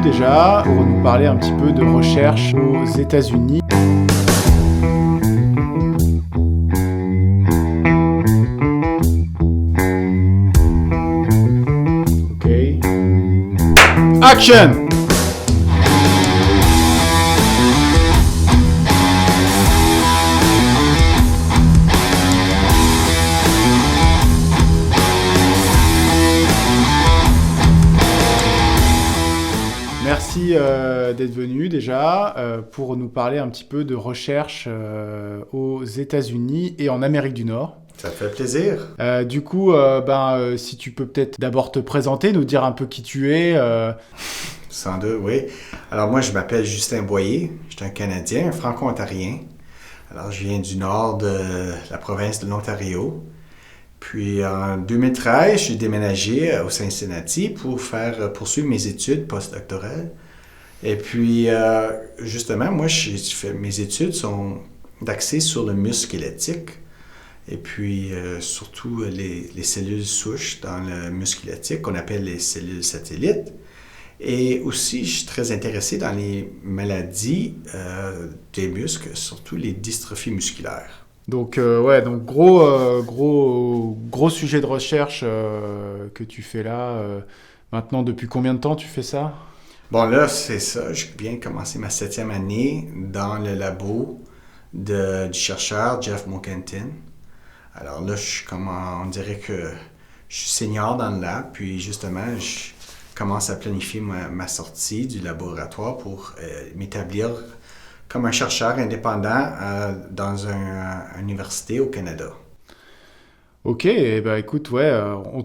déjà pour nous parler un petit peu de recherche aux États-Unis. Ok. Action! Merci d'être venu déjà pour nous parler un petit peu de recherche aux États-Unis et en Amérique du Nord. Ça fait plaisir. Si tu peux peut-être d'abord te présenter, nous dire un peu qui tu es. Sans doute, oui. Alors moi, je m'appelle Justin Boyer. Je suis un Canadien, un Franco-Ontarien. Alors je viens du nord de la province de l'Ontario. Puis en 2013, je suis déménagé au Cincinnati pour poursuivre mes études postdoctorales. Et puis, justement, moi, mes études sont axées sur le muscle squelettique. Et puis, surtout les cellules souches dans le muscle squelettique qu'on appelle les cellules satellites. Et aussi, je suis très intéressé dans les maladies des muscles, surtout les dystrophies musculaires. Donc gros sujet de recherche que tu fais là. Maintenant, depuis combien de temps tu fais ça? Bon, là, c'est ça. Je viens de commencer ma 7e année dans le labo du chercheur Jeff Mokentin. Alors là, on dirait que je suis senior dans le lab, puis justement, je commence à planifier ma sortie du laboratoire pour m'établir comme un chercheur indépendant dans une université au Canada. Ok, écoute, ouais,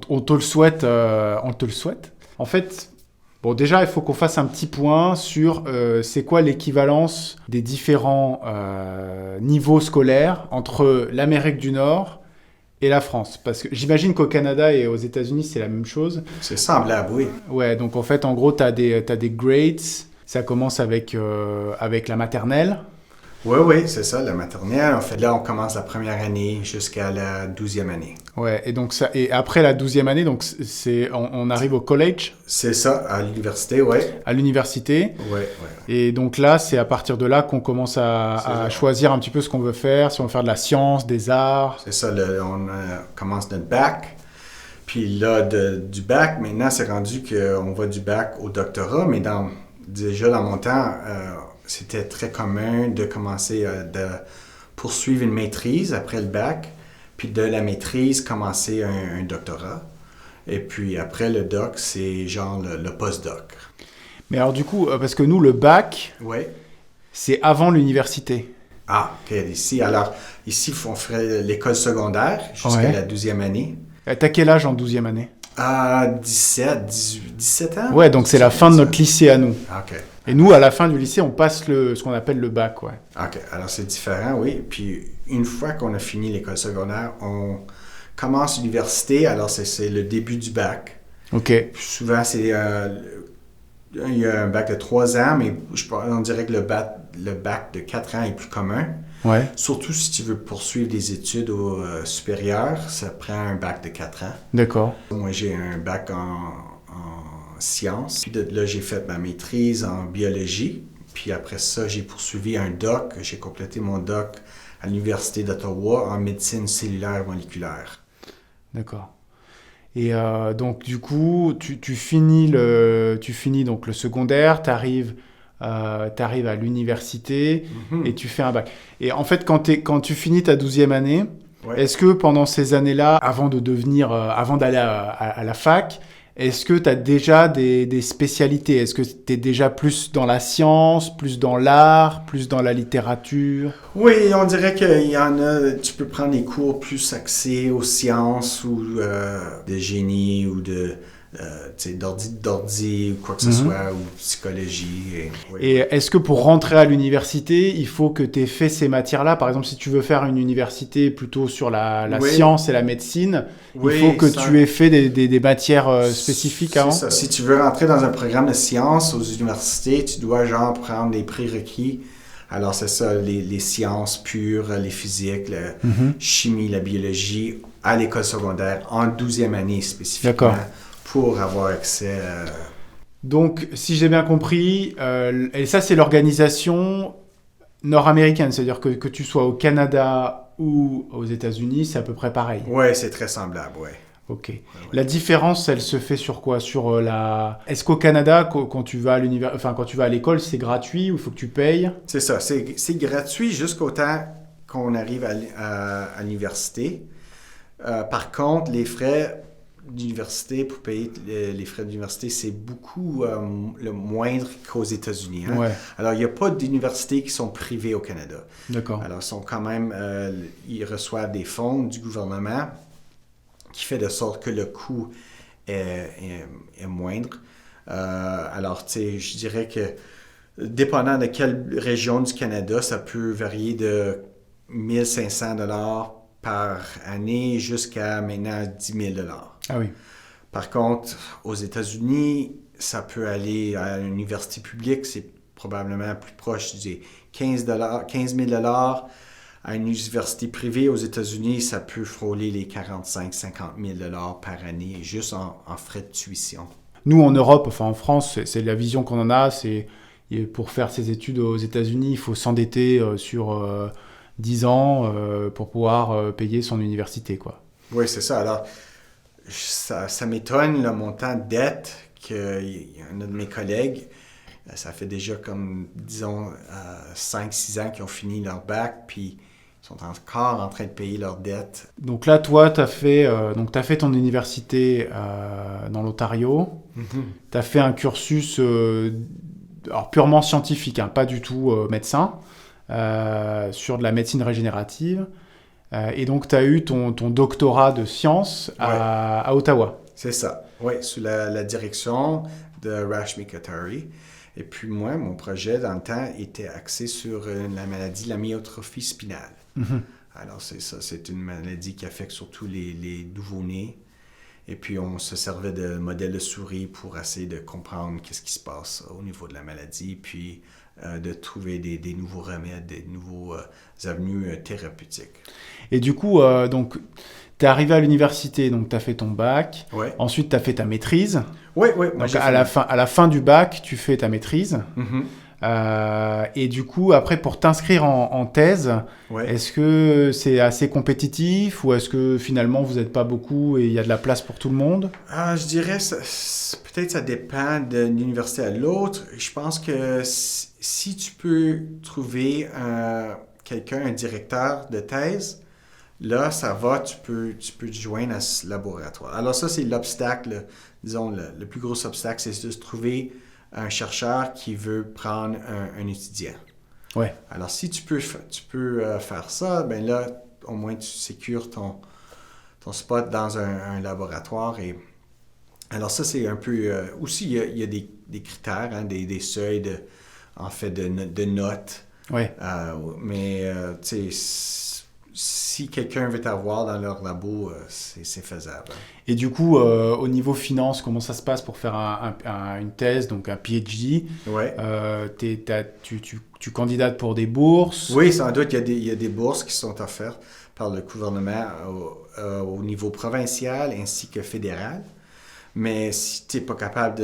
on te le souhaite. En fait, bon, déjà, il faut qu'on fasse un petit point sur c'est quoi l'équivalence des différents niveaux scolaires entre l'Amérique du Nord et la France. Parce que j'imagine qu'au Canada et aux États-Unis, c'est la même chose. C'est semblable, oui. Ouais, donc en fait, en gros, t'as des grades. Ça commence avec la maternelle. Oui, c'est ça, la maternelle. En fait, là, on commence la première année jusqu'à la 12e année. Ouais, et après la 12e année, donc on arrive au college. C'est ça, à l'université, oui. À l'université. Oui. Et donc là, c'est à partir de là qu'on commence à choisir un petit peu ce qu'on veut faire, si on veut faire de la science, des arts. C'est ça, on commence notre bac. Puis là, du bac, maintenant, c'est rendu qu'on va du bac au doctorat, mais déjà dans mon temps, c'était très commun de commencer de poursuivre une maîtrise après le bac, puis de la maîtrise, commencer un doctorat. Et puis après le doc, c'est genre le post-doc. Mais alors du coup, parce que nous, le bac, c'est avant l'université. Ah, ok, ici, on ferait l'école secondaire jusqu'à la 12e année. T'as quel âge en 12e année? 17 ans. Ouais, donc c'est la fin de notre lycée à nous. OK. Et nous, à la fin du lycée, on passe ce qu'on appelle le bac, ouais. OK, alors c'est différent, oui. Puis une fois qu'on a fini l'école secondaire, on commence l'université, alors c'est le début du bac. OK. Puis souvent, il y a un bac de 3 ans, mais on dirait que le bac de 4 ans est plus commun. Ouais. Surtout si tu veux poursuivre des études supérieures, ça prend un bac de 4 ans. D'accord. Moi, j'ai un bac en sciences. Puis de là, j'ai fait ma maîtrise en biologie. Puis après ça, j'ai poursuivi un doc. J'ai complété mon doc à l'Université d'Ottawa en médecine cellulaire moléculaire. D'accord. Et donc, du coup, tu finis donc le secondaire, t'arrives à l'université et tu fais un bac. Et en fait, quand tu finis ta 12e année, est-ce que pendant ces années-là, avant d'aller à la fac, est-ce que tu as déjà des spécialités? Est-ce que tu es déjà plus dans la science, plus dans l'art, plus dans la littérature? Oui, on dirait qu'il y en a, tu peux prendre des cours plus axés aux sciences ou de génie ou d'ordi ou quoi que ce soit, ou psychologie. Et est-ce que pour rentrer à l'université, il faut que tu aies fait ces matières-là? Par exemple, si tu veux faire une université plutôt sur la science et la médecine, il faut que tu aies fait des matières spécifiques avant? C'est ça. Si tu veux rentrer dans un programme de sciences aux universités, tu dois prendre des prérequis. Alors, c'est ça, les sciences pures, les physiques, la chimie, la biologie, à l'école secondaire, en 12e année spécifiquement. D'accord. Pour avoir accès Donc, si j'ai bien compris, et ça, c'est l'organisation nord-américaine, c'est-à-dire que tu sois au Canada ou aux États-Unis, c'est à peu près pareil. Ouais, c'est très semblable, ouais. Ok. Ouais, ouais. La différence, elle se fait sur quoi? Sur la. Est-ce qu'au Canada, quand tu vas à enfin, quand tu vas à l'école, c'est gratuit ou il faut que tu payes? C'est ça, c'est gratuit jusqu'au temps qu'on arrive à l'université. Par contre, les frais d'université, pour payer les frais d'université, c'est beaucoup le moindre qu'aux États-Unis. Hein? Ouais, Alors, il n'y a pas d'universités qui sont privées au Canada. d'accord. Alors, ils reçoivent des fonds du gouvernement qui fait de sorte que le coût est moindre. Alors, tu sais, je dirais que dépendant de quelle région du Canada, ça peut varier de 1 500 $ par année jusqu'à maintenant 10 000 $. Ah oui. Par contre, aux États-Unis, ça peut aller à l'université publique, c'est probablement plus proche des 15 000 $. À une université privée aux États-Unis, ça peut frôler les 45 000 $, 50 000 $ par année, juste en frais de tuition. Nous, en Europe, enfin en France, c'est la vision qu'on en a, c'est pour faire ses études aux États-Unis, il faut s'endetter sur 10 ans pour pouvoir payer son université, quoi. Oui, c'est ça. Alors, ça m'étonne le montant de dette qu'il y en a de mes collègues. Ça fait déjà comme, disons, 5-6 ans qu'ils ont fini leur bac, puis ils sont encore en train de payer leurs dettes. Donc là, toi, t'as fait ton université dans l'Ontario. Tu as fait un cursus alors purement scientifique, hein, pas du tout médecin, sur de la médecine régénérative. Et donc, tu as eu ton doctorat de sciences Ouais, à Ottawa. c'est ça. Oui, sous la direction de Rashmi Kothari. Et puis moi, mon projet dans le temps était axé sur la maladie de la myotrophie spinale. Mhm. Alors c'est ça, c'est une maladie qui affecte surtout les nouveau-nés. Et puis on se servait de modèles de souris pour essayer de comprendre qu'est-ce qui se passe au niveau de la maladie, puis de trouver des nouveaux remèdes, des nouveaux avenues thérapeutiques. Et du coup, donc, tu es arrivé à l'université, donc tu as fait ton bac. Ouais. Ensuite, tu as fait ta maîtrise. Oui, oui, moi Donc, j'ai à la fin du bac, tu fais ta maîtrise. Mhm. Et du coup, après, pour t'inscrire en thèse, Ouais. est-ce que c'est assez compétitif ou est-ce que finalement vous n'êtes pas beaucoup et il y a de la place pour tout le monde? Je dirais, peut-être ça dépend d'une université à l'autre. Je pense que si tu peux trouver quelqu'un, un directeur de thèse, là, ça va, tu peux te joindre à ce laboratoire. Alors ça, c'est l'obstacle, disons, le plus gros obstacle, c'est de se trouver un chercheur qui veut prendre un étudiant. Ouais. Alors si tu peux faire ça, ben là, au moins tu sécures ton spot dans un laboratoire. Alors ça, c'est un peu... aussi, il y a des critères, hein, des seuils de notes. Ouais. Mais, tu sais, si quelqu'un veut t'avoir dans leur labo, c'est faisable. Et du coup, au niveau finance, comment ça se passe pour faire une thèse, donc un PhD? Ouais. Tu candidates pour des bourses? Oui, sans doute, il y a des bourses qui sont offertes par le gouvernement au niveau provincial ainsi que fédéral. Mais si tu n'es pas capable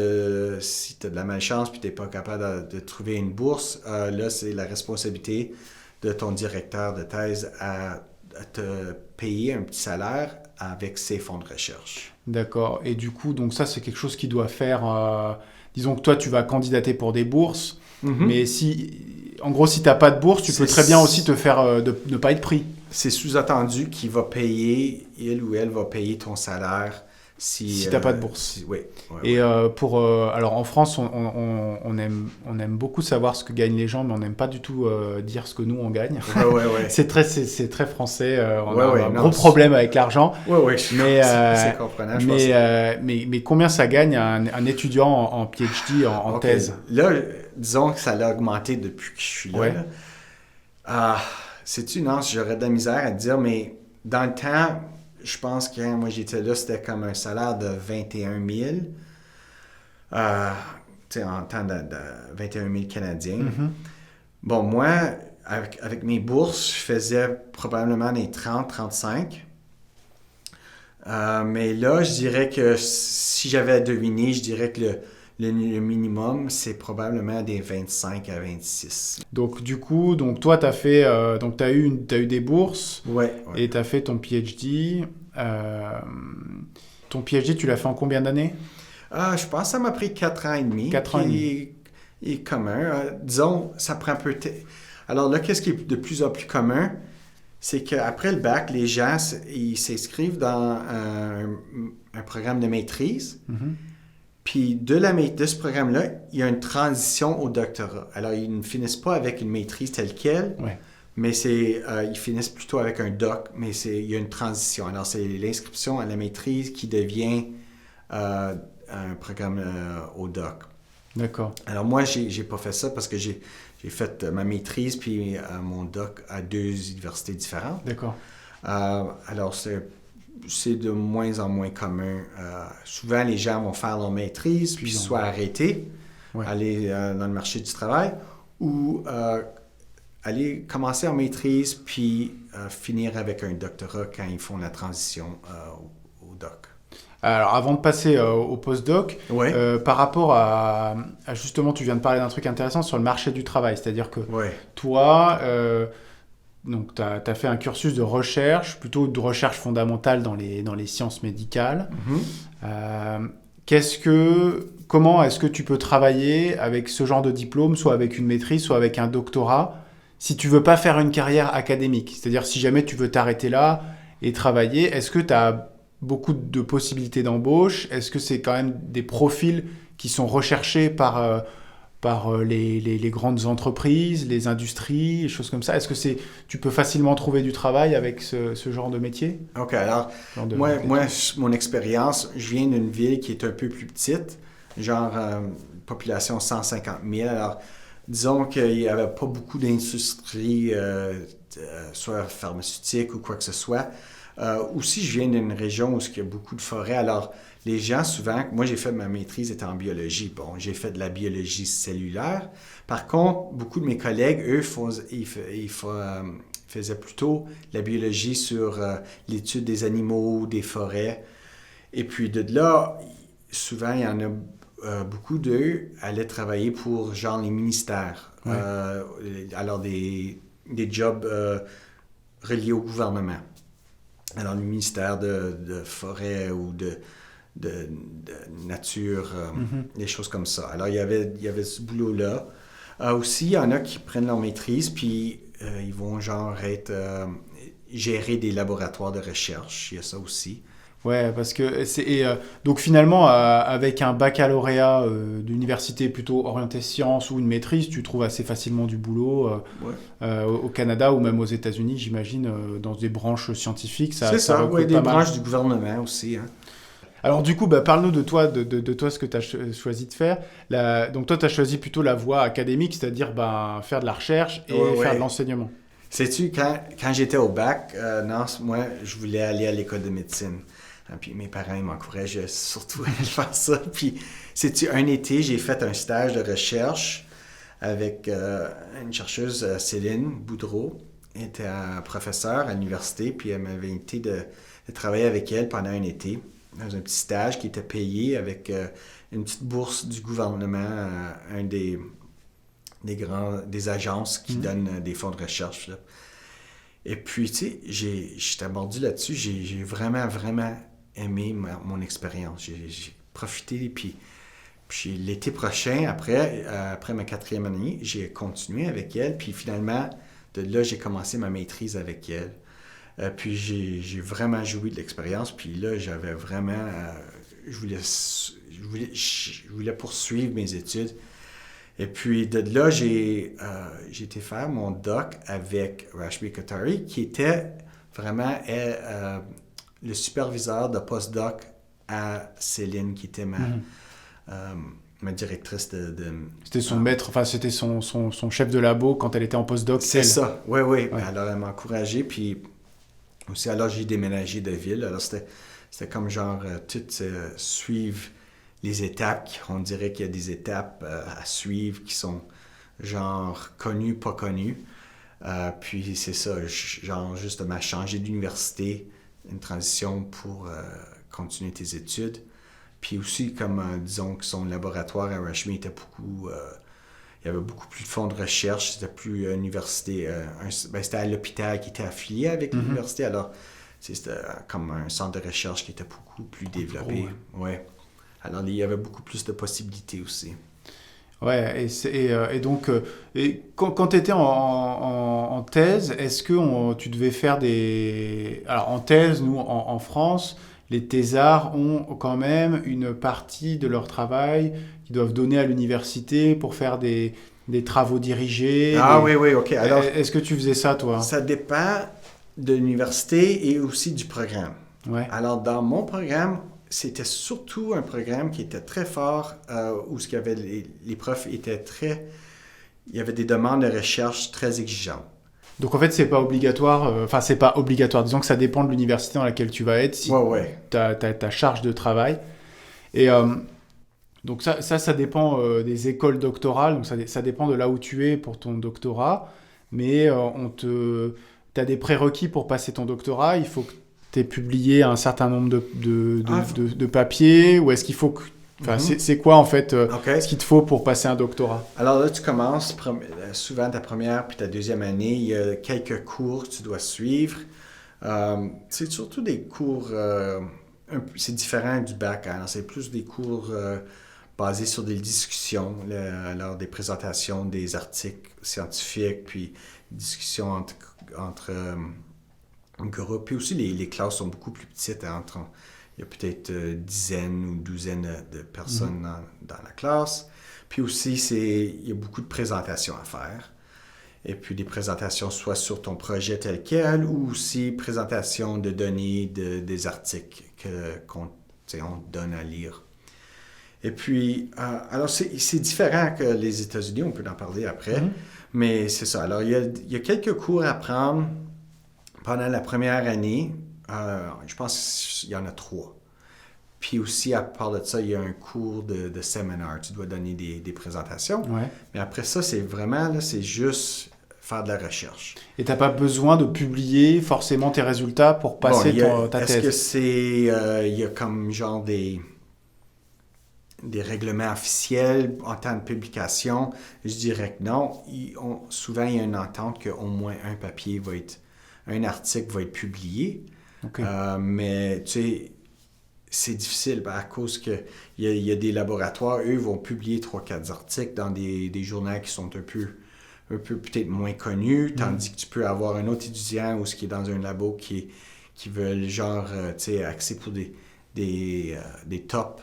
si tu as de la malchance puis tu n'es pas capable de trouver une bourse, là, c'est la responsabilité de ton directeur de thèse à te payer un petit salaire avec ses fonds de recherche. D'accord. Et du coup, donc ça, c'est quelque chose qui doit faire... disons que toi, tu vas candidater pour des bourses, mais en gros, si tu n'as pas de bourse, tu peux très bien aussi te faire de ne pas être pris. C'est sous-entendu qu'il va payer, il ou elle va payer ton salaire si tu n'as pas de bourse. Oui. Et alors en France, on aime beaucoup savoir ce que gagnent les gens, mais on n'aime pas du tout dire ce que nous on gagne. Ouais. c'est très français. On a un non, gros problème avec l'argent. Ouais. C'est comprenable. Mais combien ça gagne un étudiant en PhD, en Okay. thèse? Là, disons que ça a augmenté depuis que je suis là. Ouais. Sais-tu, non, j'aurais de la misère à te dire, mais dans le temps, je pense que quand moi j'étais là, c'était comme un salaire de 21 000. Tu sais, en temps de 21 000 Canadiens. Mm-hmm. Bon, moi, avec mes bourses, je faisais probablement des 30-35. Mais là, je dirais que si j'avais à deviner, je dirais que Le minimum, c'est probablement des 25 à 26. Donc, du coup, toi, tu as eu des bourses Ouais. et tu as fait ton PhD. Ton PhD, tu l'as fait en combien d'années? Je pense que ça m'a pris 4 ans et demi. 4 ans et demi. Est commun. Disons, ça prend un peu de temps. Alors là, qu'est-ce qui est de plus en plus commun? C'est qu'après le bac, les gens ils s'inscrivent dans un programme de maîtrise. Mhm. Puis de ce programme-là, il y a une transition au doctorat. Alors, ils ne finissent pas avec une maîtrise telle quelle, Ouais. mais ils finissent plutôt avec un doc, mais il y a une transition. Alors, c'est l'inscription à la maîtrise qui devient un programme au doc. D'accord. Alors, moi, j'ai pas fait ça parce que j'ai fait ma maîtrise puis mon doc à 2 universités différentes. D'accord. Alors, c'est de moins en moins commun. Souvent, les gens vont faire leur maîtrise, puis soit arrêter, aller dans le marché du travail, ou aller commencer en maîtrise, puis finir avec un doctorat quand ils font la transition au doc. Alors, avant de passer au postdoc, par rapport à justement, tu viens de parler d'un truc intéressant sur le marché du travail, c'est-à-dire que toi, donc, tu as fait un cursus de recherche, plutôt de recherche fondamentale dans les sciences médicales. Comment est-ce que tu peux travailler avec ce genre de diplôme, soit avec une maîtrise, soit avec un doctorat, si tu veux pas faire une carrière académique? C'est-à-dire, si jamais tu veux t'arrêter là et travailler, est-ce que tu as beaucoup de possibilités d'embauche? Est-ce que c'est quand même des profils qui sont recherchés par les grandes entreprises, les industries, les choses comme ça? Est-ce que tu peux facilement trouver du travail avec ce genre de métier? OK, alors, moi, mon expérience, je viens d'une ville qui est un peu plus petite, genre population 150 000. Alors, disons qu'il n'y avait pas beaucoup d'industries, soit pharmaceutiques ou quoi que ce soit. Aussi, je viens d'une région où il y a beaucoup de forêts. Alors, les gens, souvent, moi, j'ai fait ma maîtrise étant en biologie. Bon, j'ai fait de la biologie cellulaire. Par contre, beaucoup de mes collègues, eux, faisaient plutôt la biologie sur l'étude des animaux, des forêts. Et puis, de là, souvent, il y en a beaucoup d'eux allaient travailler pour, genre, les ministères. Alors, des jobs reliés au gouvernement. Alors, le ministère de forêt ou de nature, des choses comme ça. Alors, il y avait ce boulot-là. Aussi, il y en a qui prennent leur maîtrise, puis ils vont genre gérer des laboratoires de recherche. Il y a ça aussi. Ouais, parce que donc finalement, avec un baccalauréat d'université plutôt orienté sciences ou une maîtrise, tu trouves assez facilement du boulot au Canada ou même aux États-Unis, j'imagine, dans des branches scientifiques. C'est ça, oui, des branches du gouvernement aussi. Hein. Alors du coup, parle-nous de toi, de toi, ce que tu as choisi de faire. Donc toi, tu as choisi plutôt la voie académique, c'est-à-dire faire de la recherche et faire de l'enseignement. Sais-tu, quand j'étais au bac, moi, je voulais aller à l'école de médecine. Puis mes parents m'encourageaient surtout à faire ça. Puis, sais-tu, un été, j'ai fait un stage de recherche avec une chercheuse, Céline Boudreau. Elle était professeure à l'université, puis elle m'avait invité de travailler avec elle pendant un été, dans un petit stage qui était payé avec une petite bourse du gouvernement à un des agences qui donnent des fonds de recherche. Là. Et puis, tu sais, j'étais mordu là-dessus. J'ai vraiment, vraiment aimé mon expérience. J'ai profité, puis l'été prochain, après ma 4e année, j'ai continué avec elle, puis finalement, de là, j'ai commencé ma maîtrise avec elle. Puis j'ai vraiment joui de l'expérience, puis là, j'avais vraiment... je voulais poursuivre mes études. Et puis de là, j'ai été faire mon doc avec Rashmi Kothari, qui était vraiment le superviseur de postdoc à Céline, qui était ma directrice de... C'était son maître, enfin c'était son chef de labo quand elle était en postdoc. C'est ça, oui. Alors elle m'a encouragé, puis aussi alors j'ai déménagé de ville. Alors c'était comme genre tout suivre les étapes. On dirait qu'il y a des étapes à suivre qui sont genre connues, pas connues. Puis c'est ça, genre justement changer d'université, une transition pour continuer tes études. Puis aussi, comme disons que son laboratoire à Rashmi était beaucoup... il y avait beaucoup plus de fonds de recherche, c'était plus université. C'était à l'hôpital qui était affilié avec l'université, alors c'était comme un centre de recherche qui était beaucoup plus développé. Ouais. Alors il y avait beaucoup plus de possibilités aussi. Ouais, et donc, quand tu étais en thèse, est-ce que tu devais faire des... Alors en thèse, nous, en France, les thésards ont quand même une partie de leur travail qu'ils doivent donner à l'université pour faire des travaux dirigés. Oui, ok. Alors, est-ce que tu faisais ça, toi? Ça dépend de l'université et aussi du programme. Ouais. Alors, dans mon programme, c'était surtout un programme qui était très fort, où ce qu'il y avait les profs étaient très... Il y avait des demandes de recherche très exigeantes. Donc en fait, c'est pas obligatoire, c'est pas obligatoire. Disons que ça dépend de l'université dans laquelle tu vas être, si tu as ta charge de travail. Et donc ça dépend des écoles doctorales, donc ça dépend de là où tu es pour ton doctorat. Mais tu as des prérequis pour passer ton doctorat. Il faut que tu aies publié un certain nombre de papiers, ou est-ce qu'il faut que... c'est quoi en fait ce qu'il te faut pour passer un doctorat? Alors là, tu commences souvent ta première puis ta deuxième année. Il y a quelques cours que tu dois suivre. C'est surtout des cours... c'est différent du bac. Alors, c'est plus des cours basés sur des discussions, lors des présentations des articles scientifiques, puis discussions entre groupes. Puis aussi, les classes sont beaucoup plus petites. Il y a peut-être dizaines ou douzaines de personnes dans la classe. Puis aussi, il y a beaucoup de présentations à faire. Et puis des présentations soit sur ton projet tel quel, ou aussi présentations de données des articles qu'on te donne à lire. Et puis, alors c'est différent que les États-Unis, on peut en parler après, mais c'est ça. Alors, il y a quelques cours à prendre pendant la première année. Je pense qu'il y en a 3. Puis aussi, à part de ça, il y a un cours de séminaire. Tu dois donner des présentations. Ouais. Mais après ça, c'est juste faire de la recherche. Et tu n'as pas besoin de publier forcément tes résultats pour passer ta thèse? Est-ce que c'est... il y a comme genre des règlements officiels en temps de publication? Je dirais que non. Souvent, il y a une entente qu'au moins un article va être publié. Okay. Mais tu sais, c'est difficile à cause qu'il y a des laboratoires, eux vont publier 3-4 articles dans des journaux qui sont un peu peut-être moins connus, tandis que tu peux avoir un autre étudiant ou ce qui est dans un labo qui veulent genre, axer pour des top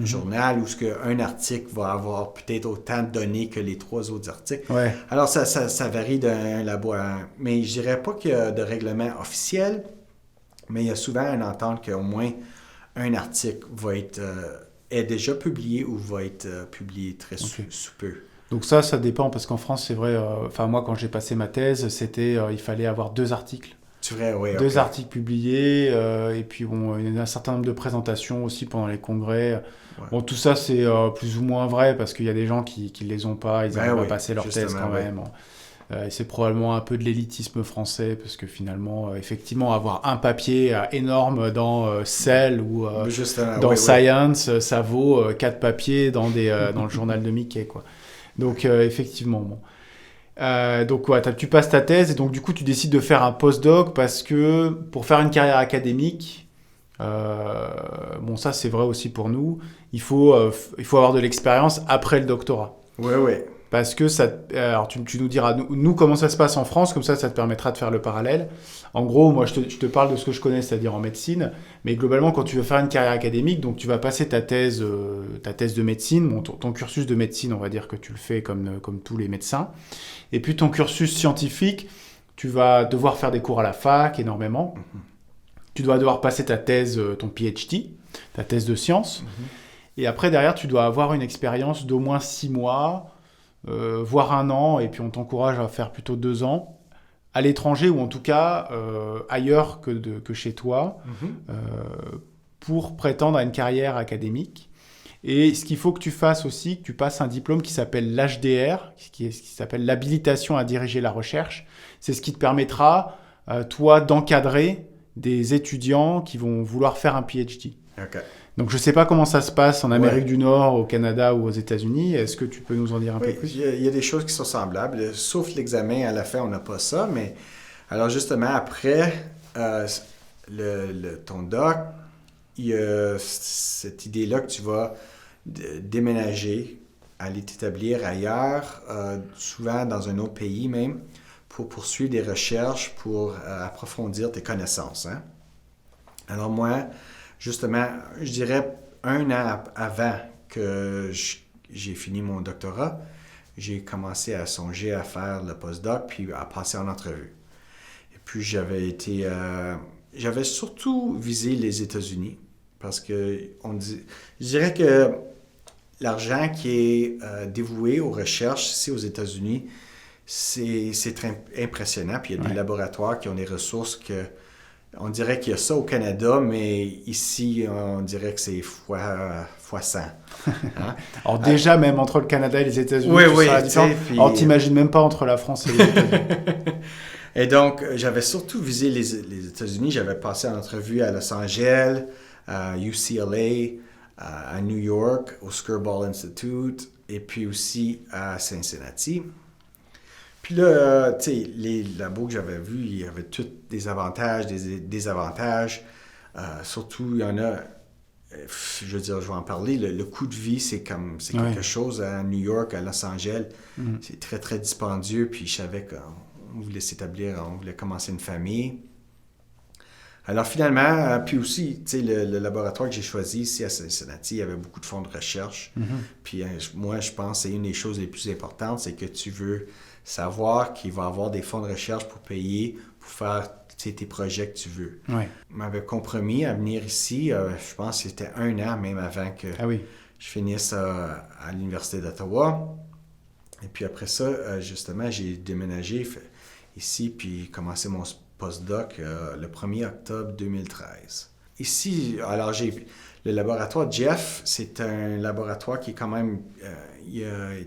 journal où un article va avoir peut-être autant de données que les 3 autres articles. Ouais. Alors, ça varie d'un labo à un. Mais je dirais pas qu'il y a de règlement officiel, mais il y a souvent une entente qu'au moins un article est déjà publié ou va être publié très sous peu. Donc ça dépend, parce qu'en France, c'est vrai, moi, quand j'ai passé ma thèse, il fallait avoir 2 articles. C'est vrai, oui. 2 articles publiés, et puis il y a un certain nombre de présentations aussi pendant les congrès. Ouais. Bon, tout ça, c'est plus ou moins vrai, parce qu'il y a des gens qui ne les ont pas, ils arrivent à passer leur thèse quand même. C'est probablement un peu de l'élitisme français, parce que finalement, effectivement, avoir un papier énorme dans Cell ou dans Science, ça vaut 4 papiers dans le journal de Mickey, quoi. Donc, effectivement, bon. Donc tu passes ta thèse et donc du coup tu décides de faire un postdoc parce que pour faire une carrière académique, ça c'est vrai aussi pour nous, il faut avoir de l'expérience après le doctorat. Oui. Parce que alors tu nous diras nous comment ça se passe en France, comme ça te permettra de faire le parallèle. En gros, moi je te parle de ce que je connais, c'est-à-dire en médecine, mais globalement quand tu veux faire une carrière académique, donc tu vas passer ta thèse de médecine, ton cursus de médecine, on va dire que tu le fais comme tous les médecins, et puis ton cursus scientifique, tu vas devoir faire des cours à la fac énormément, tu dois devoir passer ta thèse, ton PhD, ta thèse de sciences, et après derrière tu dois avoir une expérience d'au moins 6 mois, voire 1 an, et puis on t'encourage à faire plutôt 2 ans, à l'étranger ou en tout cas ailleurs que chez toi, pour prétendre à une carrière académique. Et ce qu'il faut que tu fasses aussi, que tu passes un diplôme qui s'appelle l'HDR, qui s'appelle l'habilitation à diriger la recherche. C'est ce qui te permettra, toi, d'encadrer des étudiants qui vont vouloir faire un PhD. Okay. Donc, je ne sais pas comment ça se passe en Amérique Ouais. du Nord, au Canada ou aux États-Unis. Est-ce que tu peux nous en dire un peu Oui, plus? il y a des choses qui sont semblables, sauf l'examen à la fin, on n'a pas ça, mais alors justement, après ton doc, il y a cette idée-là que tu vas déménager, aller t'établir ailleurs, souvent dans un autre pays même, pour poursuivre des recherches, pour approfondir tes connaissances. Hein? Alors moi, justement, je dirais un an avant que j'ai fini mon doctorat, j'ai commencé à songer à faire le postdoc puis à passer en entrevue. Et puis j'avais surtout visé les États-Unis parce que je dirais que l'argent qui est dévoué aux recherches ici aux États-Unis, c'est très impressionnant. Puis il y a des laboratoires qui ont des ressources que on dirait qu'il y a ça au Canada, mais ici, on dirait que c'est fois 100. Hein? Alors déjà, même entre le Canada et les États-Unis, Oui, tu oui, seras la différence. puis... Alors, t'imagines même pas entre la France et les États-Unis. Et donc, j'avais surtout visé les États-Unis. J'avais passé en entrevue à Los Angeles, à UCLA, à New York, au Skirball Institute, et puis aussi à Cincinnati. Puis là, tu sais, les labos que j'avais vus, il y avait tous des avantages, des désavantages. Surtout, il y en a, je veux dire, je vais en parler, le coût de vie, c'est quelque chose à New York, à Los Angeles. C'est très, très dispendieux. Puis je savais qu'on voulait s'établir, on voulait commencer une famille. Alors finalement, puis aussi, tu sais, le laboratoire que j'ai choisi ici à Cincinnati, il y avait beaucoup de fonds de recherche. Puis moi, je pense que c'est une des choses les plus importantes, c'est que tu veux savoir qu'il va y avoir des fonds de recherche pour payer, pour faire tes projets que tu veux. Ouais. Je m'avais compromis à venir ici, je pense que c'était un an même avant que je finisse à l'Université d'Ottawa. Et puis après ça, justement, j'ai déménagé ici, puis commencé mon postdoc le 1er octobre 2013. Ici, alors le laboratoire Jeff, c'est un laboratoire qui est quand même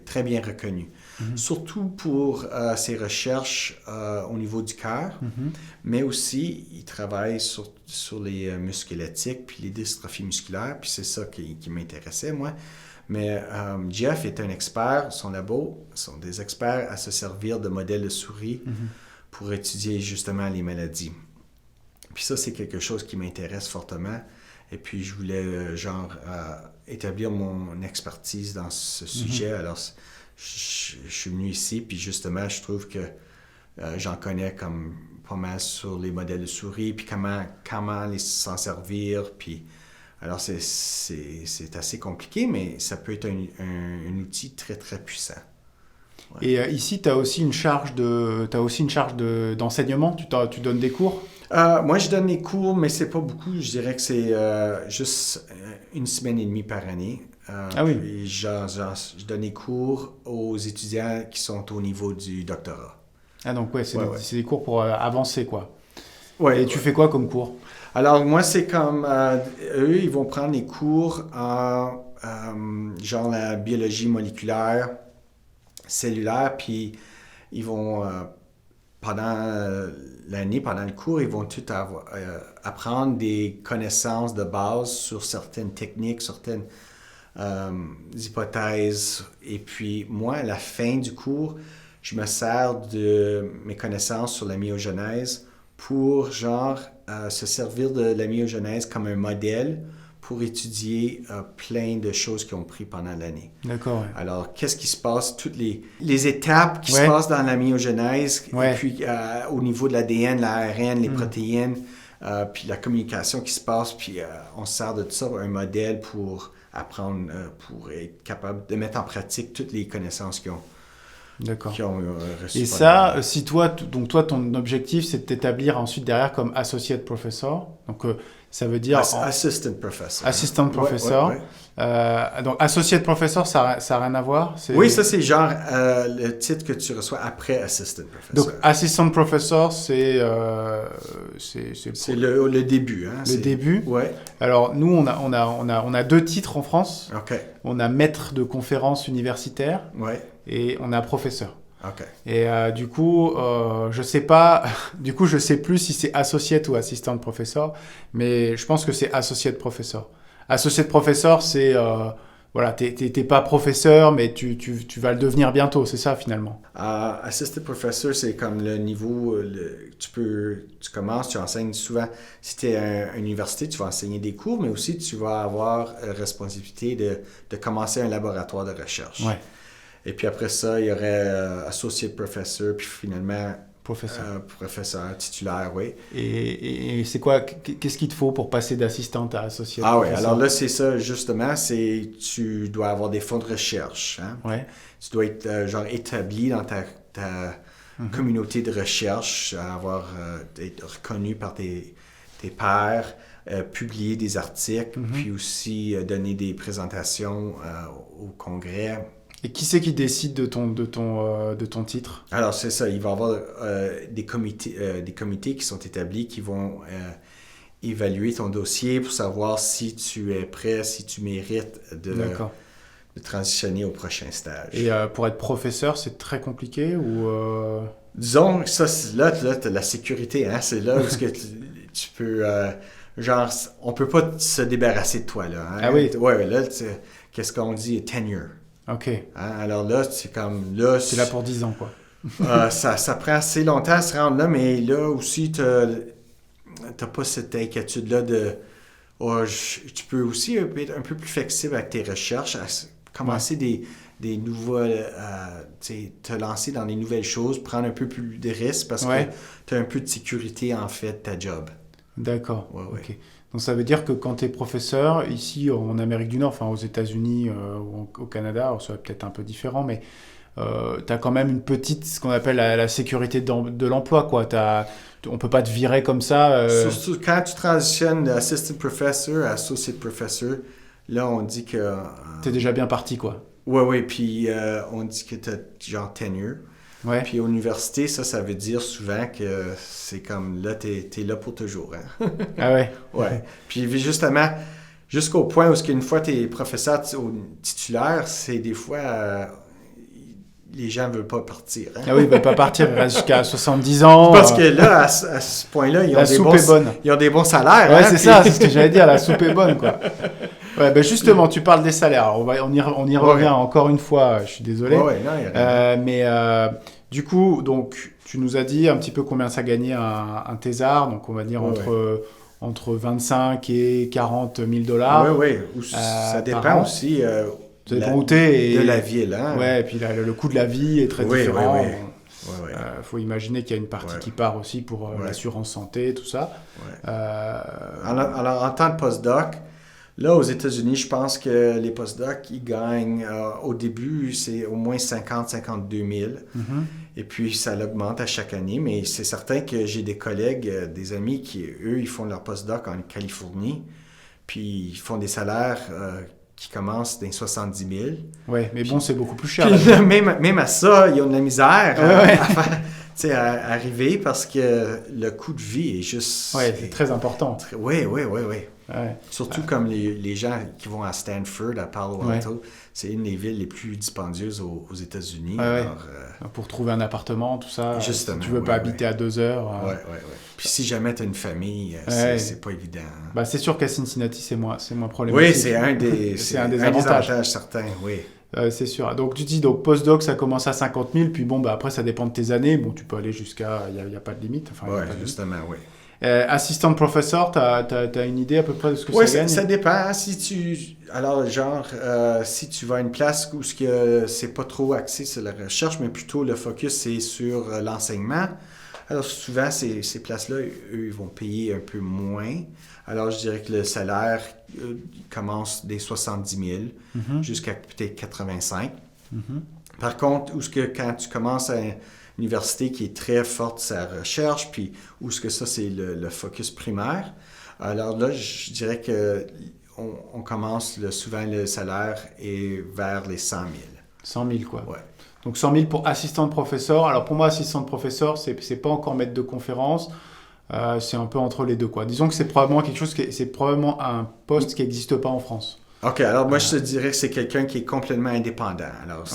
très bien reconnu. Surtout pour ses recherches au niveau du cœur, mais aussi il travaille sur les muscles squelettiques puis les dystrophies musculaires, puis c'est ça qui m'intéressait, moi. Mais Jeff est un expert, son labo sont des experts à se servir de modèles de souris pour étudier justement les maladies. Puis ça, c'est quelque chose qui m'intéresse fortement. Et puis, je voulais, établir mon expertise dans ce sujet. Alors, je suis venu ici, puis justement, je trouve que j'en connais comme pas mal sur les modèles de souris, puis comment s'en servir. Puis, alors, c'est assez compliqué, mais ça peut être un outil très, très puissant. Ouais. Et ici, tu as aussi une charge d'enseignement. Tu donnes des cours? Moi, je donne des cours, mais c'est pas beaucoup. Je dirais que c'est juste 1 semaine et demie par année. Puis je donne des cours aux étudiants qui sont au niveau du doctorat. Ah donc c'est des cours pour avancer, quoi. Ouais, et tu fais quoi comme cours? Alors moi, c'est comme eux, ils vont prendre des cours en genre la biologie moléculaire, cellulaire, puis ils vont pendant l'année, pendant le cours, ils vont tout apprendre des connaissances de base sur certaines techniques, certaines hypothèses. Et puis moi, à la fin du cours, je me sers de mes connaissances sur la myogenèse pour se servir de la myogenèse comme un modèle pour étudier plein de choses qu'ils ont pris pendant l'année. D'accord. Ouais. Alors, qu'est-ce qui se passe, toutes les étapes qui se passent dans la myogenèse, et puis au niveau de l'ADN, l'ARN, les protéines, puis la communication qui se passe, puis on se sert de tout ça, un modèle pour apprendre, pour être capable de mettre en pratique toutes les connaissances qu'ils ont. D'accord. Qui ont reçu. Et ça, si toi, ton objectif, c'est de t'établir ensuite derrière comme associate professor. Donc, ça veut dire... Assistant professor. Assistant professor. Donc, associate professor, ça n'a rien à voir? Oui, ça, c'est genre le titre que tu reçois après assistant professor. Donc, assistant professor, c'est le début. Hein? Le début. Oui. Alors, nous, on a 2 titres en France. OK. On a maître de conférences universitaires. Oui. Et on a professeur. OK. Et du coup, je sais pas. Du coup, je sais plus si c'est associate ou assistant professeur, mais je pense que c'est associate professor. associé de professeur, c'est... voilà, t'es pas professeur, mais tu vas le devenir bientôt, c'est ça finalement. Assistant professor, c'est comme le niveau, tu commences, tu enseignes souvent, si tu es à une université, tu vas enseigner des cours, mais aussi tu vas avoir la responsabilité de commencer un laboratoire de recherche. Ouais. Et puis après ça, il y aurait associate professor, puis finalement professeur titulaire, oui. Et c'est quoi, qu'est-ce qu'il te faut pour passer d'assistante à associate Ah oui, professeur? alors là, c'est ça, justement, tu dois avoir des fonds de recherche. Hein? Ouais. Tu dois être genre établi dans ta communauté de recherche, être reconnu par tes pairs, publier des articles, puis aussi donner des présentations au congrès. Et qui c'est qui décide de ton titre? Alors, c'est ça. Il va y avoir des comités qui sont établis qui vont évaluer ton dossier pour savoir si tu es prêt, si tu mérites de transitionner au prochain stage. Et pour être professeur, c'est très compliqué ou Disons, ça, là tu as la sécurité. Hein? C'est là où tu peux... genre, on peut pas se débarrasser de toi. Là, hein? Ah oui? Ouais, là, qu'est-ce qu'on dit? Tenure. OK. Hein? Alors là, c'est comme... Là, c'est là pour 10 ans, quoi. ça prend assez longtemps à se rendre là, mais là aussi, t'as pas cette inquiétude-là de... tu peux aussi être un peu plus flexible avec tes recherches, commencer des nouvelles... te lancer dans des nouvelles choses, prendre un peu plus de risques parce que tu as un peu de sécurité, en fait, de ta job. D'accord. Ouais. OK. Donc ça veut dire que quand tu es professeur, ici en Amérique du Nord, enfin aux États-Unis ou au Canada, ça va peut-être un peu différent, mais tu as quand même une petite, ce qu'on appelle la sécurité de l'emploi, quoi. On peut pas te virer comme ça. Surtout quand tu transitionnes d'assistant professor à associate professor, là on dit que... t'es déjà bien parti, quoi. Oui, puis on dit que tu as genre tenure. Ouais. Puis à l'université, ça veut dire souvent que c'est comme là, t'es là pour toujours. Hein? Ah ouais? Ouais. Puis justement, jusqu'au point où une fois t'es professeur titulaire, c'est des fois... les gens ne veulent pas partir. Hein? Ah oui, ils ne veulent pas partir, ils restent jusqu'à 70 ans. Parce que là, à ce point-là, ils ont des bons salaires. Ouais, hein, c'est ça, c'est ce que j'allais dire, la soupe est bonne, quoi. Ouais, ben justement, tu parles des salaires. Alors, on y revient encore une fois, je suis désolé. Mais du coup, donc, tu nous as dit un petit peu combien ça gagnait un thésard, donc on va dire entre 25 et 40 000 $. Oui. Ça dépend aussi ça dépend où t'es. De la ville. Hein? Ouais, et puis le coût de la vie est très différent. Oui. Faut imaginer qu'il y a une partie qui part aussi pour l'assurance santé, tout ça. Alors, en tant que postdoc, là, aux États-Unis, je pense que les postdocs, ils gagnent, au début, c'est au moins 52 000. Et puis, ça augmente à chaque année. Mais c'est certain que j'ai des collègues, des amis qui, eux, ils font leur postdoc en Californie. Puis, ils font des salaires qui commencent dans 70 000. Oui, mais bon, c'est beaucoup plus cher. Puis, même à ça, ils ont de la misère à arriver parce que le coût de vie est juste... Oui, c'est très important. Oui. Surtout comme les gens qui vont à Stanford, à Palo Alto, c'est une des villes les plus dispendieuses aux États-Unis. Alors, pour trouver un appartement, tout ça, justement, si tu veux pas habiter à 2 heures. Oui. Puis si jamais tu as une famille, c'est pas évident. Bah, c'est sûr qu'à Cincinnati, c'est moins problématique. Oui, c'est un des avantages certains, oui. C'est sûr. Donc, tu dis, postdoc, ça commence à 50 000, puis bon, après, ça dépend de tes années. Bon, tu peux aller jusqu'à... Il n'y a pas de limite. Oui, justement, oui. Assistant professeur, t'as une idée à peu près de ce que ça gagne? Oui, ça dépend. Alors, si tu vas à une place où c'est pas trop axé sur la recherche, mais plutôt le focus, c'est sur l'enseignement. Alors, souvent, ces places-là, eux, ils vont payer un peu moins. Alors, je dirais que le salaire commence des 70 000 jusqu'à peut-être 85. Par contre, quand tu commences à une université qui est très forte sur la recherche, puis où ce que ça, c'est le focus primaire, alors là, je dirais que on commence souvent le salaire est vers les 100 000. 100 000, quoi. Ouais. Donc 100 000 pour assistant de professeur. Alors pour moi, assistant de professeur, c'est pas encore maître de conférence. C'est un peu entre les deux, quoi. Disons que c'est probablement c'est probablement un poste qui n'existe pas en France. OK, alors moi, je te dirais que c'est quelqu'un qui est complètement indépendant. Alors,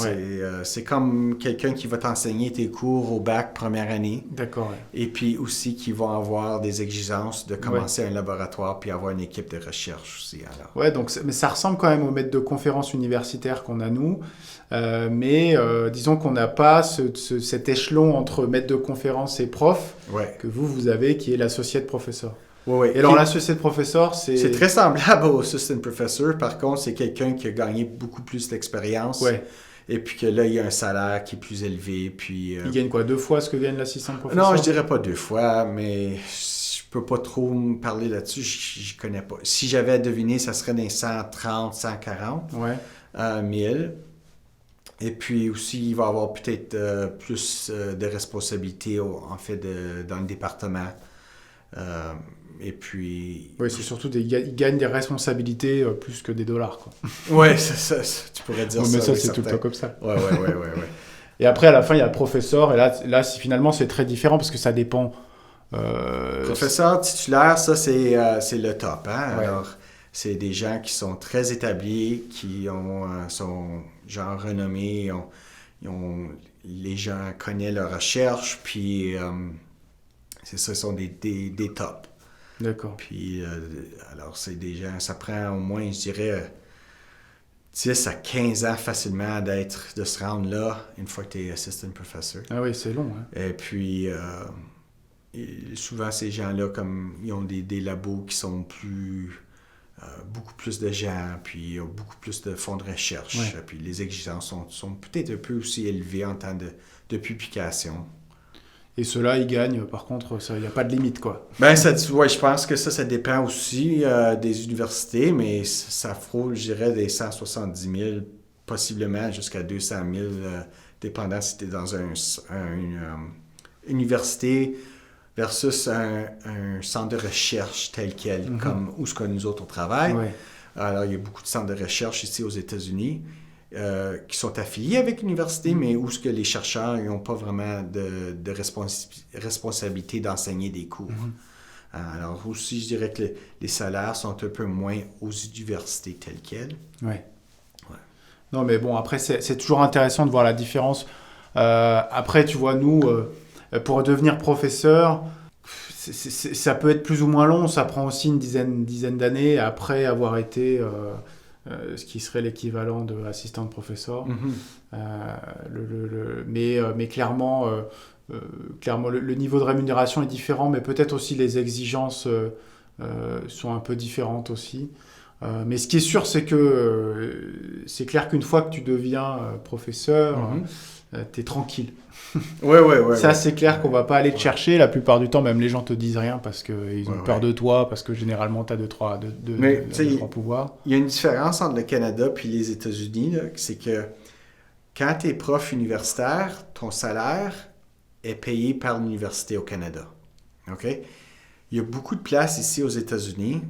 c'est comme quelqu'un qui va t'enseigner tes cours au bac première année. D'accord, ouais. Et puis aussi qui vont avoir des exigences de commencer un laboratoire puis avoir une équipe de recherche aussi. Alors. Ouais, donc, mais ça ressemble quand même au maître de conférence universitaire qu'on a nous. Mais disons qu'on n'a pas cet échelon entre maître de conférence et prof que vous avez, qui est l'associé de professeur. Oui. Et alors, l'associé de professeur, c'est... C'est très semblable au assistant professor. Par contre, c'est quelqu'un qui a gagné beaucoup plus d'expérience. Ouais. Et puis que là, il y a un salaire qui est plus élevé. Puis, il gagne quoi, 2 fois ce que gagne l'assistant de professeur? Non, je dirais pas 2 fois, mais je peux pas trop me parler là-dessus. Je connais pas. Si j'avais à deviner, ça serait dans 130, 140 000. Et puis aussi, il va avoir peut-être plus de responsabilités, en fait, dans le département. Et puis... Oui, c'est surtout il gagne des responsabilités plus que des dollars, quoi. Oui, ça, tu pourrais dire ça. Mais ça, c'est tout le temps comme ça. Ouais. Et après, à la fin, il y a le professeur. Et là finalement, c'est très différent parce que ça dépend... Professeur titulaire, ça, c'est le top. Hein? Ouais. Alors, c'est des gens qui sont très établis, qui sont genre renommés. Les gens connaissent leur recherche, puis c'est ça, sont des tops. D'accord. Puis, alors, c'est des gens, ça prend au moins, je dirais, 10 à 15 ans facilement de se rendre là, une fois que tu es assistant professor. Ah oui, c'est long. Hein? Et puis, souvent, ces gens-là, comme ils ont des labos qui sont beaucoup plus de gens, puis ils ont beaucoup plus de fonds de recherche. Ouais. Puis les exigences sont peut-être un peu aussi élevées en temps de publication. Et ceux-là, ils gagnent, par contre, il n'y a pas de limite, quoi. Ben, je pense que ça dépend aussi des universités, mais ça frôle, je dirais, des 170 000, possiblement jusqu'à 200 000, dépendant si tu es dans une université versus un centre de recherche tel quel, comme où ce que nous autres on travaille. Ouais. Alors, il y a beaucoup de centres de recherche ici aux États-Unis qui sont affiliés avec l'université, mais où ce que les chercheurs n'ont pas vraiment de responsabilité d'enseigner des cours. Alors aussi, je dirais que les salaires sont un peu moins aux universités telles quelles. Ouais. Non, mais bon, après, c'est toujours intéressant de voir la différence. Après, tu vois, nous, pour devenir professeur, ça peut être plus ou moins long. Ça prend aussi une dizaine d'années après avoir été... ce qui serait l'équivalent de assistant de professeur. Mais clairement, le niveau de rémunération est différent, mais peut-être aussi les exigences sont un peu différentes aussi. Mais ce qui est sûr, c'est que c'est clair qu'une fois que tu deviens professeur, t'es tranquille. Ouais. Ça, c'est clair qu'on va pas aller te chercher. La plupart du temps, même les gens te disent rien parce qu'ils ont peur de toi, parce que généralement, tu as deux, trois pouvoirs. Il y a une différence entre le Canada et les États-Unis, là, c'est que quand tu es prof universitaire, ton salaire est payé par l'université au Canada. OK? Il y a beaucoup de places ici aux États-Unis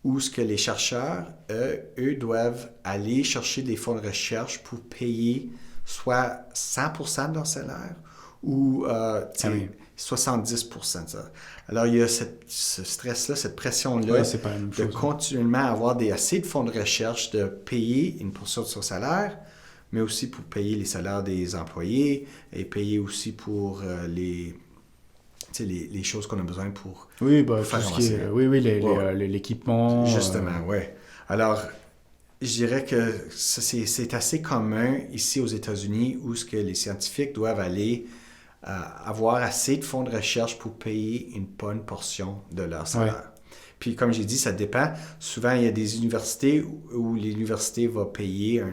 où ce que les chercheurs, eux, doivent aller chercher des fonds de recherche pour payer soit 100% de leur salaire ou 70% de ça. Alors, il y a ce stress-là, cette pression-là de continuellement avoir assez de fonds de recherche, de payer une portion de son salaire, mais aussi pour payer les salaires des employés et payer aussi pour les choses qu'on a besoin pour faire l'équipement. Justement, oui. Alors, je dirais que c'est assez commun ici aux États-Unis où ce que les scientifiques doivent aller avoir assez de fonds de recherche pour payer une bonne portion de leur salaire. Puis, comme j'ai dit, ça dépend. Souvent, il y a des universités où l'université va payer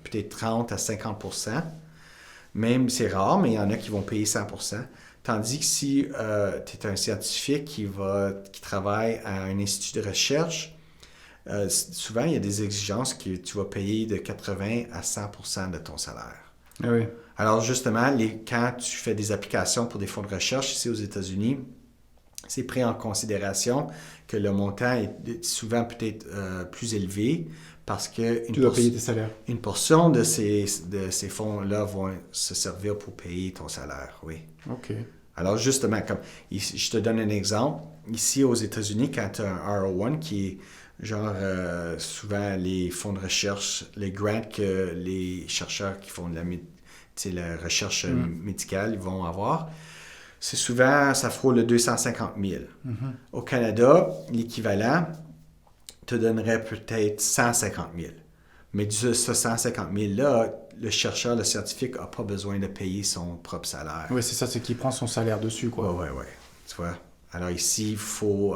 peut-être 30 à 50 %. Même, c'est rare, mais il y en a qui vont payer 100 %. Tandis que si tu es un scientifique qui travaille à un institut de recherche, souvent, il y a des exigences que tu vas payer de 80 à 100 % de ton salaire. Ah oui. Alors, justement, quand tu fais des applications pour des fonds de recherche ici aux États-Unis, c'est pris en considération que le montant est souvent peut-être plus élevé parce que tu dois payer tes salaires. Une portion de ces fonds-là vont se servir pour payer ton salaire, oui. OK. Alors, justement, je te donne un exemple. Ici, aux États-Unis, quand tu as un R01, qui est souvent les fonds de recherche, les grants que les chercheurs qui font de la recherche médicale ils vont avoir, c'est souvent, ça frôle le 250 000. Au Canada, l'équivalent te donnerait peut-être 150 000. Mais de ce 150 000-là, le chercheur, le scientifique n'a pas besoin de payer son propre salaire. Oui, c'est ça, c'est qu'il prend son salaire dessus, quoi. Oui. Tu vois? Alors ici, il faut,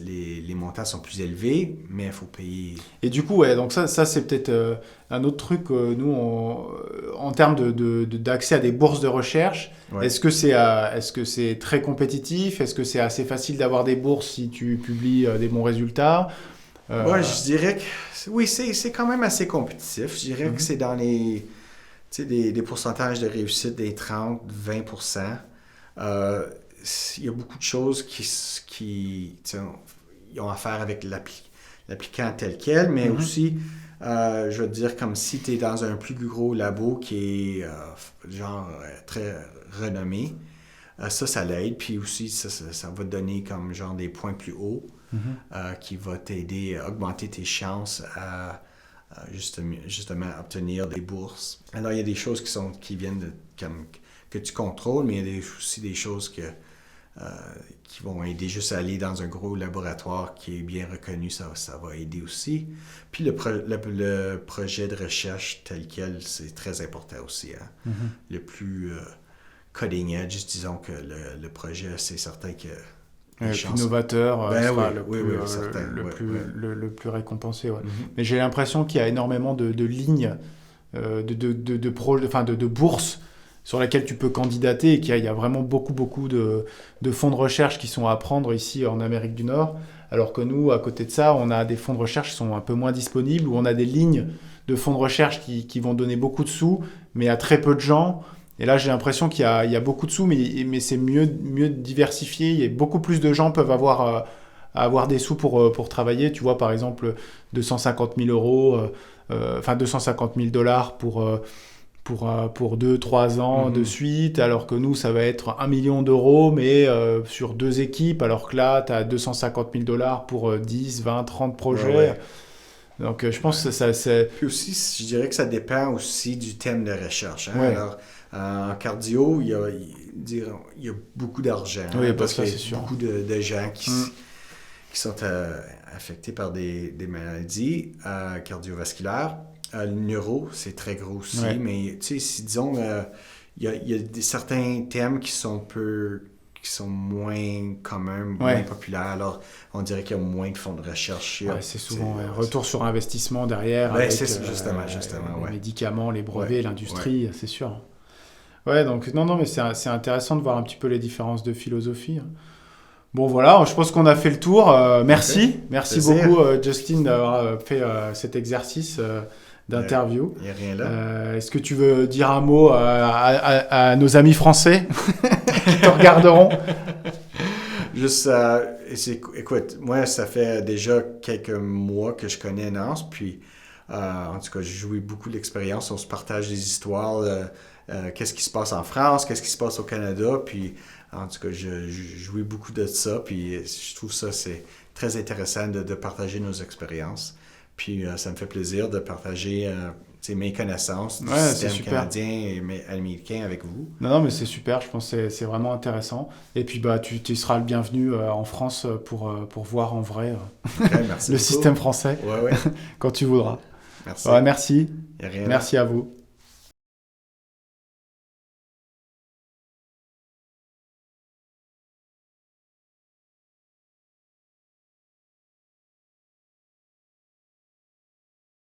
les montants sont plus élevés, mais il faut payer. Et du coup, ouais, donc ça c'est peut-être un autre truc, nous, en termes d'accès à des bourses de recherche, est-ce que c'est très compétitif? Est-ce que c'est assez facile d'avoir des bourses si tu publies des bons résultats? Oui, je dirais que oui, c'est quand même assez compétitif. Je dirais que c'est dans les des pourcentages de réussite des 30-20%. Il y a beaucoup de choses qui ont à faire avec l'applicant tel quel, mais aussi, je veux dire, comme si tu es dans un plus gros labo qui est très renommé, ça l'aide. Puis aussi, ça va te donner comme genre des points plus hauts qui va t'aider à augmenter tes chances à justement obtenir des bourses. Alors, il y a des choses qui viennent que tu contrôles, mais il y a aussi des choses qui vont aider juste à aller dans un gros laboratoire qui est bien reconnu, ça va aider aussi. Puis le projet de recherche tel quel, c'est très important aussi. Hein? Le plus cutting edge, disons que le projet, c'est certain que le plus novateur sera le plus récompensé. Ouais. Mais j'ai l'impression qu'il y a énormément de lignes, de bourses sur lesquelles tu peux candidater et qu'il y a vraiment beaucoup de fonds de recherche qui sont à prendre ici en Amérique du Nord, alors que nous, à côté de ça, on a des fonds de recherche qui sont un peu moins disponibles, où on a des lignes de fonds de recherche qui vont donner beaucoup de sous, mais à très peu de gens. Et là, j'ai l'impression qu'il y a beaucoup de sous, mais c'est mieux diversifié. Il y a beaucoup plus de gens peuvent avoir des sous pour travailler. Tu vois, par exemple, 250 000 $ pour 2-3 ans de suite, alors que nous, ça va être 1 million d'euros, mais sur 2 équipes, alors que là, tu as 250 000 $ pour 10, 20, 30 projets. Ouais. Donc, je pense que ça... Puis aussi, je dirais que ça dépend aussi du thème de recherche. Hein? Ouais. Alors, en cardio, il y a beaucoup d'argent. Oui, parce qu'il y a sûr. beaucoup de gens qui sont affectés par des maladies cardiovasculaires. Le neuro, c'est très gros aussi. Ouais. Mais tu sais, si disons, il y a certains thèmes qui sont moins communs, moins populaires. Alors, on dirait qu'il y a moins de fonds de recherche. Ouais, c'est souvent retour sur investissement derrière. Ouais, c'est justement. Les médicaments, les brevets, l'industrie, c'est sûr. Ouais, donc non, mais c'est intéressant de voir un petit peu les différences de philosophie. Bon, voilà, je pense qu'on a fait le tour. Merci beaucoup, Justin, d'avoir fait cet exercice d'interview. Il n'y a rien là. Est-ce que tu veux dire un mot à nos amis français qui te regarderont? Juste, écoute, moi, ça fait déjà quelques mois que je connais Nance, puis en tout cas, j'ai joué beaucoup de l'expérience. On se partage des histoires, qu'est-ce qui se passe en France, qu'est-ce qui se passe au Canada, puis en tout cas, j'ai joué beaucoup de ça, puis je trouve ça, c'est très intéressant de partager nos expériences. Puis ça me fait plaisir de partager mes connaissances du système canadien et américain avec vous. Non, mais c'est super, je pense que c'est vraiment intéressant. Et puis tu seras le bienvenu en France pour voir en vrai le système français quand tu voudras. Merci. Merci. Merci à vous.